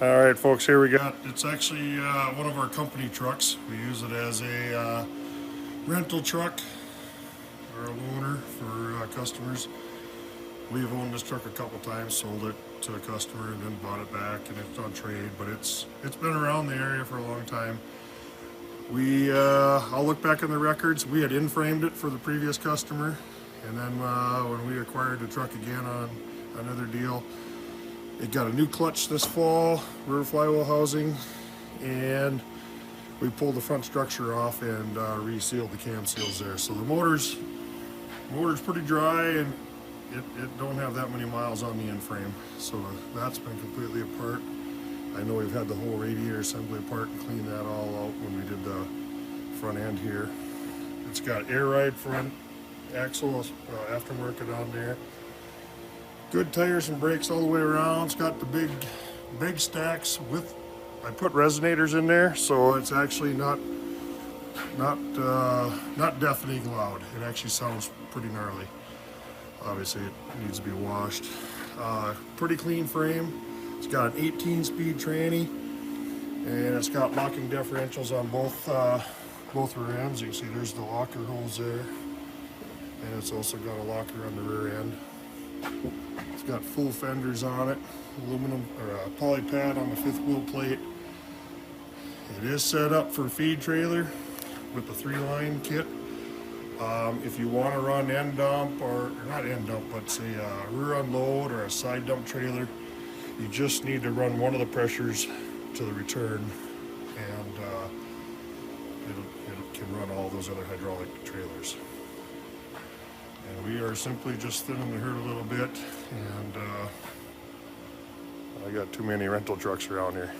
All right, folks, here we got, it's actually one of our company trucks. We use it as a rental truck or a loaner for customers. We've owned this truck a couple times, sold it to a customer, and then bought it back, and it's on trade. But it's been around the area for a long time. I'll look back in the records. We had in-framed it for the previous customer, and then when we acquired the truck again on another deal, it got a new clutch this fall, rear flywheel housing, and we pulled the front structure off and resealed the cam seals there. So the motor's pretty dry, and it don't have that many miles on the in-frame. So that's been completely apart. I know we've had the whole radiator assembly apart and cleaned that all out when we did the front end here. It's got air ride front axle, aftermarket on there. Good tires and brakes all the way around. It's got the big stacks with, I put resonators in there, so it's actually not deafening loud. It actually sounds pretty gnarly. Obviously it needs to be washed. Pretty clean frame. It's got an 18-speed tranny, and it's got locking differentials on both rear ends. You can see there's the locker holes there, and it's also got a locker on the rear end. It's got full fenders on it, aluminum or poly pad on the fifth wheel plate. It is set up for feed trailer with the 3-line kit. If you want to run end dump, or not end dump, but say a rear unload or a side dump trailer, you just need to run one of the pressures to the return, and it can run all those other hydraulic trailers. And we are simply just thinning the herd a little bit, and I got too many rental trucks around here.